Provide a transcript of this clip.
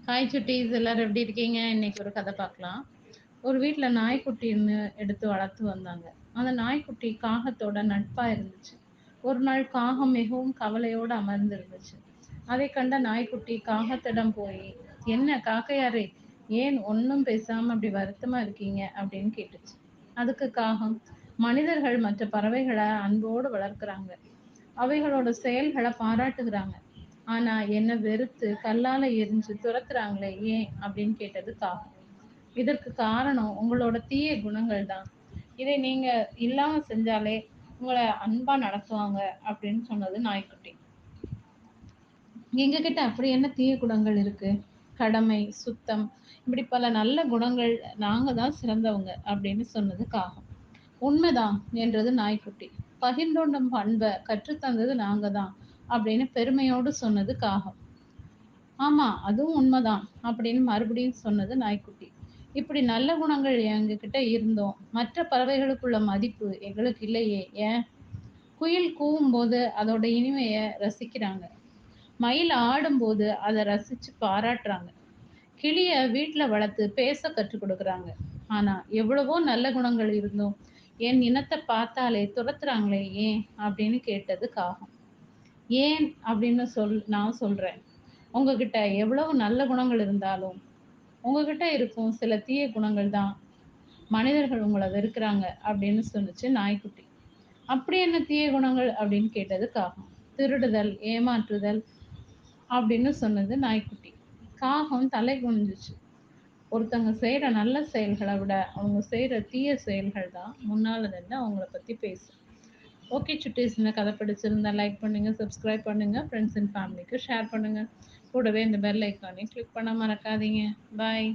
Hi சுட்டீஸ், எல்லாரும் எப்படி இருக்கீங்க? இன்னைக்கு ஒரு கதை பார்க்கலாம். ஒரு வீட்ல நாய்க்குட்டின்னு எடுத்து வளர்த்து வந்தாங்க. அந்த நாய்க்குட்டி காகத்தோட நட்பா இருந்துச்சு. ஒரு நாள் காகம் மிகவும் கவலையோடு அமர்ந்திருந்துச்சு. அதைக் கண்ட நாய்க்குட்டி காகத்திடம் போய், என்ன காக்கையாரே, ஏன் ஒன்னும் பேசாம அப்படி வருத்தமா இருக்கீங்க அப்படின்னு கேட்டுச்சு. அதுக்கு காகம், மனிதர்கள் மற்ற பறவைகளை அன்போடு வளர்க்குறாங்க, அவைகளோட செயல்களை பாராட்டுகிறாங்க. ஆனா என்ன வெறுத்து கல்லால எரிஞ்சு துரத்துறாங்களே ஏன் அப்படின்னு கேட்டது காகம். இதற்கு காரணம் உங்களோட தீய குணங்கள் தான். இதை நீங்க இல்லாம செஞ்சாலே உங்களை அன்பா நடத்துவாங்க அப்படின்னு சொன்னது நாய்க்குட்டி. எங்ககிட்ட அப்படி என்ன தீய குணங்கள் இருக்கு? கடமை, சுத்தம், இப்படி பல நல்ல குணங்கள். நாங்க தான் சிறந்தவங்க அப்படின்னு சொன்னது காகம். உண்மைதான் என்றது நாய்க்குட்டி. பகிர்ந்தோண்டும் பண்பை கற்றுத்தந்தது நாங்க தான் அப்படின்னு பெருமையோடு சொன்னது காகம். ஆமா, அதுவும் உண்மைதான் அப்படின்னு மறுபடியும் சொன்னது நாய்க்குட்டி. இப்படி நல்ல குணங்கள் எங்ககிட்ட இருந்தோம், மற்ற பறவைகளுக்குள்ள மதிப்பு எங்களுக்கு இல்லையே ஏன்? குயில் கூவும்போது அதோட இனிமைய ரசிக்கிறாங்க, மயில் ஆடும்போது அதை ரசிச்சு பாராட்டுறாங்க, கிளிய வீட்டுல வளர்த்து பேச கற்றுக் கொடுக்குறாங்க. ஆனா எவ்வளவோ நல்ல குணங்கள் இருந்தோம், என் இனத்தை பார்த்தாலே துரத்துறாங்களே ஏன் அப்படின்னு கேட்டது காகம். ஏன் அப்படின்னு நான் சொல்றேன். உங்ககிட்ட எவ்வளவு நல்ல குணங்கள் இருந்தாலும் உங்ககிட்ட இருக்கும் சில தீய குணங்கள் தான் மனிதர்கள் உங்களை வெறுக்கிறாங்க அப்படின்னு சொன்னுச்சு நாய்க்குட்டி. அப்படி என்ன தீய குணங்கள் அப்படின்னு கேட்டது காகம். திருடுதல், ஏமாற்றுதல் அப்படின்னு சொன்னது நாய்க்குட்டி. காகம் தலை குனிஞ்சுச்சு. ஒருத்தவங்க செய்யற நல்ல செயல்களை விட அவங்க செய்யற தீய செயல்கள் தான் முன்னால நின்று அவங்கள பத்தி பேசும். ஓகே சுட்டீஸ், இந்த கதை பிடிச்சிருந்தா லைக் பண்ணுங்க, சப்ஸ்கிரைப் பண்ணுங்க, ஃப்ரெண்ட்ஸ் அண்ட் ஃபேமிலிக்கு ஷேர் பண்ணுங்க. கூடவே இந்த பெல் ஐக்கானையும் கிளிக் பண்ண மறக்காதீங்க. பாய்.